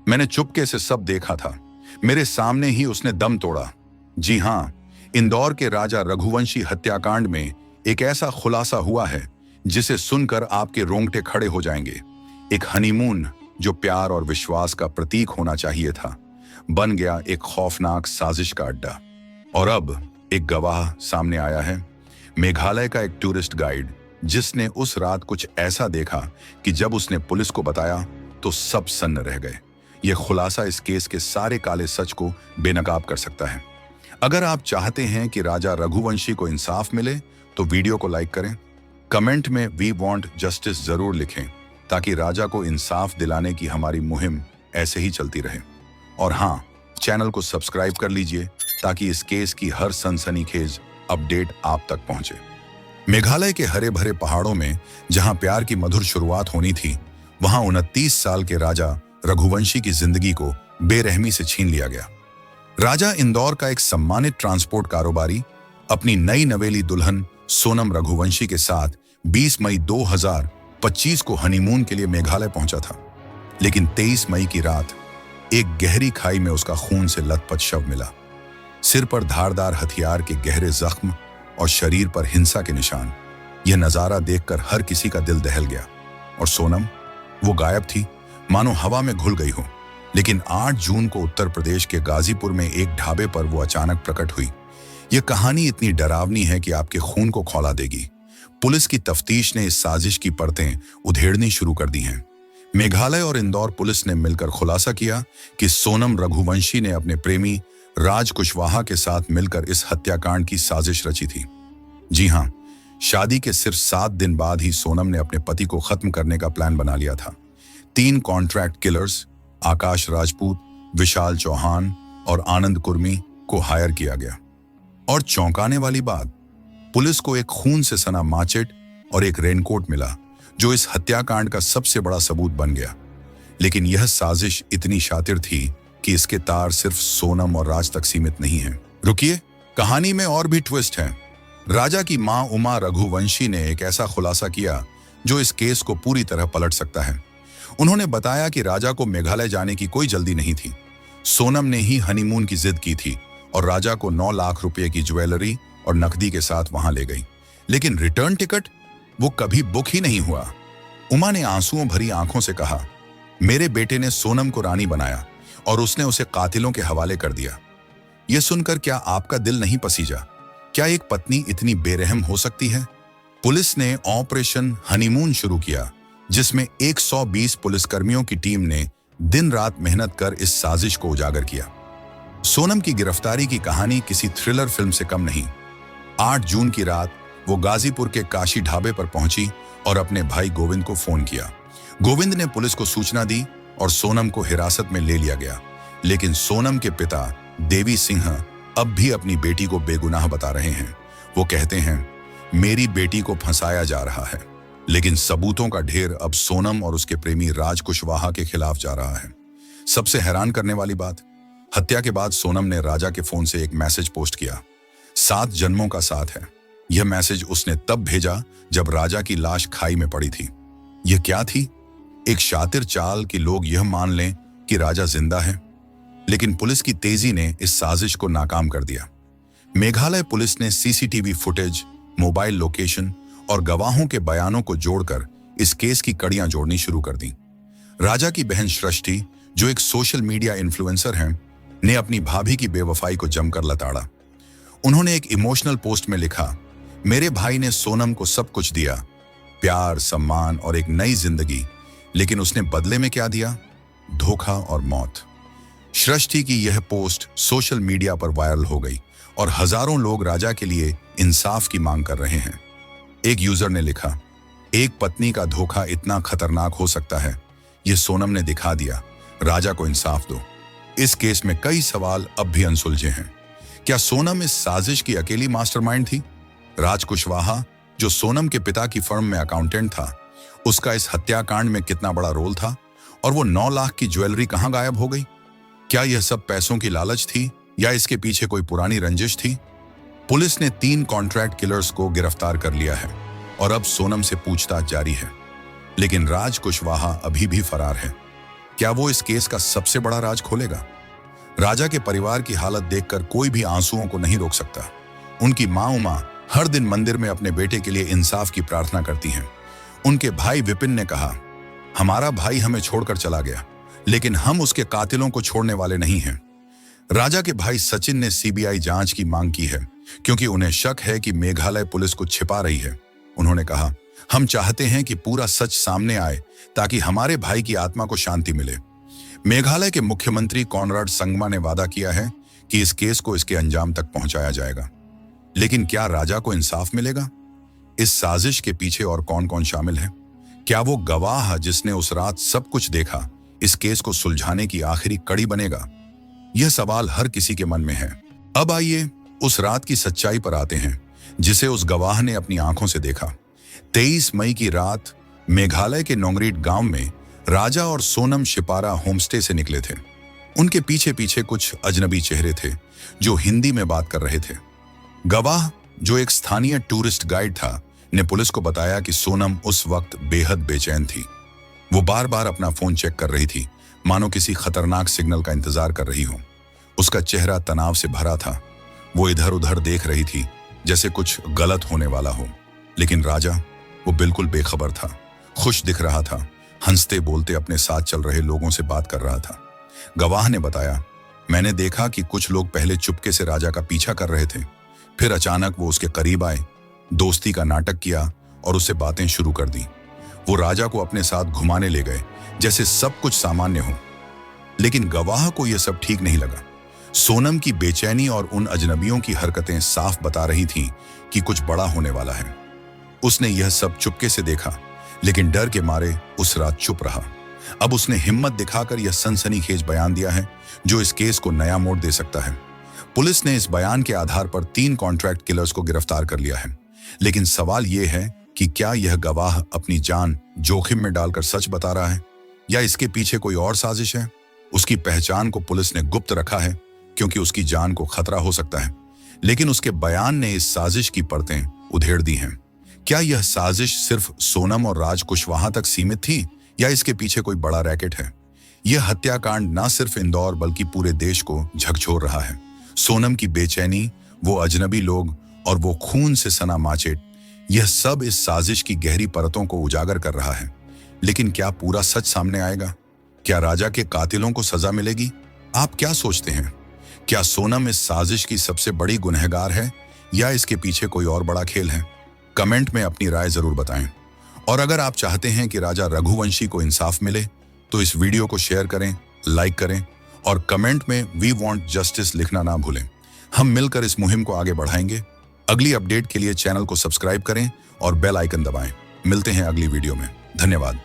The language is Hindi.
मैंने चुपके से सब देखा था। मेरे सामने ही उसने दम तोड़ा। जी हाँ, इंदौर के राजा रघुवंशी हत्याकांड में एक ऐसा खुलासा हुआ है जिसे सुनकर आपके रोंगटे खड़े हो जाएंगे। एक हनीमून जो प्यार और विश्वास का प्रतीक होना चाहिए था, बन गया एक खौफनाक साजिश का अड्डा। और अब एक गवाह सामने आया है, मेघालय का एक टूरिस्ट गाइड, जिसने उस रात कुछ ऐसा देखा कि जब उसने पुलिस को बताया तो सब सन्न रह गए। यह खुलासा इस केस के सारे काले सच को बेनकाब कर सकता है। अगर आप चाहते हैं कि राजा रघुवंशी को इंसाफ मिले तो वीडियो को लाइक करें, कमेंट में वी वांट जस्टिस जरूर लिखें, ताकि राजा को इंसाफ दिलाने की हमारी मुहिम ऐसे ही चलती रहे। और हाँ, चैनल को सब्सक्राइब कर लीजिए ताकि इस केस की हर सनसनीखेज अपडेट आप तक पहुंचे। मेघालय के हरे भरे पहाड़ों में जहां प्यार की मधुर शुरुआत होनी थी, वहां 29 साल के राजा रघुवंशी की जिंदगी को बेरहमी से छीन लिया गया। राजा इंदौर का एक सम्मानित ट्रांसपोर्ट कारोबारी अपनी नई नवेली दुल्हन सोनम रघुवंशी के साथ 20 मई 2025 को हनीमून के लिए मेघालय पहुंचा था। लेकिन 23 मई की रात एक गहरी खाई में उसका खून से लथपथ शव मिला। सिर पर धारदार हथियार के गहरे जख्म और शरीर पर हिंसा के निशान। यह नजारा देखकर हर किसी का दिल दहल गया। और सोनम, वो गायब थी, मानो हवा में घुल गई हो। लेकिन 8 जून को उत्तर प्रदेश के गाजीपुर में एक ढाबे पर वो अचानक प्रकट हुई। यह कहानी इतनी डरावनी है कि आपके खून को खौला देगी। पुलिस की तफ्तीश ने इस साजिश की परतें उधेड़नी शुरू कर दी हैं। मेघालय और इंदौर पुलिस ने मिलकर खुलासा किया कि सोनम रघुवंशी ने अपने प्रेमी राज कुशवाहा के साथ मिलकर इस हत्याकांड की साजिश रची थी। जी हाँ, शादी के सिर्फ 7 दिन बाद ही सोनम ने अपने पति को खत्म करने का प्लान बना लिया था। 3 कॉन्ट्रैक्ट किलर्स, आकाश राजपूत, विशाल चौहान और आनंद कुर्मी को हायर किया गया। और चौंकाने वाली बात, पुलिस को एक खून से सना माचिट और एक रेनकोट मिला, जो इस हत्याकांड का सबसे बड़ा सबूत बन गया। लेकिन यह साजिश इतनी शातिर थी कि इसके तार सिर्फ सोनम और राज तक सीमित नहीं हैं। रुकिए, कहानी में और भी ट्विस्ट है। राजा की मां उमा रघुवंशी ने एक ऐसा खुलासा किया जो इस केस को पूरी तरह पलट सकता है। उन्होंने बताया कि राजा को मेघालय जाने की कोई जल्दी नहीं थी। सोनम ने ही हनीमून की जिद की थी और राजा को 9 लाख रुपए की ज्वेलरी और नकदी के साथ वहां ले गई। लेकिन रिटर्न टिकट वो कभी बुक ही नहीं हुआ। उमा ने आंसुओं भरी आंखों से कहा, मेरे बेटे ने सोनम को रानी बनाया और उसने उसे कातिलों के हवाले कर दिया। यह सुनकर क्या आपका दिल नहीं पसीजा? क्या एक पत्नी इतनी बेरहम हो सकती है? पुलिस ने ऑपरेशन हनीमून शुरू किया, जिसमें 120 पुलिसकर्मियों की टीम ने दिन रात मेहनत कर इस साजिश को उजागर किया। सोनम की गिरफ्तारी की कहानी किसी थ्रिलर फिल्म से कम नहीं। 8 जून की रात वो गाजीपुर के काशी ढाबे पर पहुंची और अपने भाई गोविंद को फोन किया। गोविंद ने पुलिस को सूचना दी और सोनम को हिरासत में ले लिया गया। लेकिन सोनम के पिता देवी सिंह अब भी अपनी बेटी को बेगुनाह बता रहे हैं। वो कहते हैं, मेरी बेटी को फंसाया जा रहा है। लेकिन सबूतों का ढेर अब सोनम और उसके प्रेमी राज कुशवाहा के खिलाफ जा रहा है। सबसे हैरान करने वाली बात, हत्या के बाद सोनम ने राजा के फोन से एक मैसेज पोस्ट किया, 7 जन्मों का साथ है। यह मैसेज उसने तब भेजा जब राजा की लाश खाई में पड़ी थी। यह क्या थी? एक शातिर चाल कि लोग यह मान लें कि राजा जिंदा है। लेकिन पुलिस की तेजी ने इस साजिश को नाकाम कर दिया। मेघालय पुलिस ने सीसीटीवी फुटेज, मोबाइल लोकेशन और गवाहों के बयानों को जोड़कर इस केस की कड़ियां जोड़नी शुरू कर दी। राजा की बहन सृष्टि, जो एक सोशल मीडिया इन्फ्लुएंसर हैं, ने अपनी भाभी की बेवफाई को जमकर लताड़ा। उन्होंने एक इमोशनल पोस्ट में लिखा, मेरे भाई ने सोनम को सब कुछ दिया, प्यार, सम्मान और एक नई जिंदगी, लेकिन उसने बदले में क्या दिया? धोखा और मौत। सृष्टि की यह पोस्ट सोशल मीडिया पर वायरल हो गई और हजारों लोग राजा के लिए इंसाफ की मांग कर रहे हैं। एक यूजर ने लिखा, एक पत्नी का धोखा इतना खतरनाक हो सकता है, यह सोनम ने दिखा दिया, राजा को इंसाफ दो। इस केस में कई सवाल अब भी अनसुलझे हैं। क्या सोनम इस साजिश की अकेली मास्टरमाइंड थी? राज कुशवाहा, जो सोनम के पिता की फर्म में अकाउंटेंट था, उसका इस हत्याकांड में कितना बड़ा रोल था? और वो 9 लाख की ज्वेलरी कहां गायब हो गई? क्या यह सब पैसों की लालच थी या इसके पीछे कोई पुरानी रंजिश थी? पुलिस ने 3 कॉन्ट्रैक्ट किलर्स को गिरफ्तार कर लिया है और अब सोनम से पूछताछ जारी है। लेकिन राज कुशवाहा अभी भी फरार है। क्या वो इस केस का सबसे बड़ा राज खोलेगा? राजा के परिवार की हालत देखकर कोई भी आंसुओं को नहीं रोक सकता। उनकी माँ उमा हर दिन मंदिर में अपने बेटे के लिए इंसाफ की प्रार्थना करती हैं। उनके भाई विपिन ने कहा, हमारा भाई हमें छोड़कर चला गया, लेकिन हम उसके कातिलों को छोड़ने वाले नहीं हैं। राजा के भाई सचिन ने सीबीआई जांच की मांग की है, क्योंकि उन्हें शक है कि मेघालय पुलिस कुछ छिपा रही है। उन्होंने कहा, हम चाहते हैं कि पूरा सच सामने आए ताकि हमारे भाई की आत्मा को शांति मिले। मेघालय के मुख्यमंत्री कॉनराड संगमा ने वादा किया है कि इस केस को इसके अंजाम तक पहुंचाया जाएगा। लेकिन क्या राजा को इंसाफ मिलेगा? इस साजिश के पीछे और कौन कौन शामिल है? क्या वो गवाह जिसने उस रात सब कुछ देखा इस केस को सुलझाने की आखिरी कड़ी बनेगा? यह सवाल हर किसी के मन में है। अब आइए उस रात की सच्चाई पर आते हैं जिसे उस गवाह ने अपनी आंखों से देखा। 23 मई की रात मेघालय के नोंगरीट गांव में राजा और सोनम शिपारा होमस्टे से निकले थे। उनके पीछे पीछे कुछ अजनबी चेहरे थे जो हिंदी में बात कर रहे थे। गवाह, जो एक स्थानीय टूरिस्ट गाइड था, ने पुलिस को बताया कि सोनम उस वक्त बेहद बेचैन थी। वो बार बार अपना फोन चेक कर रही थी, मानो किसी खतरनाक सिग्नल का इंतजार कर रही हो। उसका चेहरा तनाव से भरा था। वो इधर उधर देख रही थी जैसे कुछ गलत होने वाला हो। लेकिन राजा, वो बिल्कुल बेखबर था, खुश दिख रहा था, हंसते बोलते अपने साथ चल रहे लोगों से बात कर रहा था। गवाह ने बताया, मैंने देखा कि कुछ लोग पहले चुपके से राजा का पीछा कर रहे थे, फिर अचानक वो उसके करीब आए, दोस्ती का नाटक किया और उससे बातें शुरू कर दी। वो राजा को अपने साथ घुमाने ले गए जैसे सब कुछ सामान्य हो। लेकिन गवाह को यह सब ठीक नहीं लगा। सोनम की बेचैनी और उन अजनबियों की हरकतें साफ बता रही थीं कि कुछ बड़ा होने वाला है। उसने यह सब चुपके से देखा, लेकिन डर के मारे उस रात चुप रहा। अब उसने हिम्मत दिखाकर यह सनसनीखेज बयान दिया है जो इस केस को नया मोड़ दे सकता है। पुलिस ने इस बयान के आधार पर 3 कॉन्ट्रैक्ट किलर्स को गिरफ्तार कर लिया है। लेकिन सवाल यह है कि क्या यह गवाह अपनी जान जोखिम में डालकर सच बता रहा है, या इसके पीछे कोई और साजिश है? उसकी पहचान को पुलिस ने गुप्त रखा है क्योंकि उसकी जान को खतरा हो सकता है, लेकिन उसके बयान ने इस साजिश की परतें उधेड़ दी हैं। क्या यह साजिश सिर्फ सोनम और राज कुशवाहा तक सीमित थी, या इसके पीछे कोई बड़ा रैकेट है? यह हत्याकांड न सिर्फ इंदौर बल्कि पूरे देश को झकझोर रहा है। सोनम की बेचैनी, वो अजनबी लोग और वो खून से सना माचेट, यह सब इस साजिश की गहरी परतों को उजागर कर रहा है। लेकिन क्या पूरा सच सामने आएगा? क्या राजा के कातिलों को सजा मिलेगी? आप क्या सोचते हैं? क्या सोनम इस साजिश की सबसे बड़ी गुनहगार है, या इसके पीछे कोई और बड़ा खेल है? कमेंट में अपनी राय जरूर बताएं। और अगर आप चाहते हैं कि राजा रघुवंशी को इंसाफ मिले, तो इस वीडियो को शेयर करें, लाइक करें और कमेंट में वी वांट जस्टिस लिखना ना भूलें। हम मिलकर इस मुहिम को आगे बढ़ाएंगे। अगली अपडेट के लिए चैनल को सब्सक्राइब करें और बेल आइकन दबाएं। मिलते हैं अगली वीडियो में। धन्यवाद।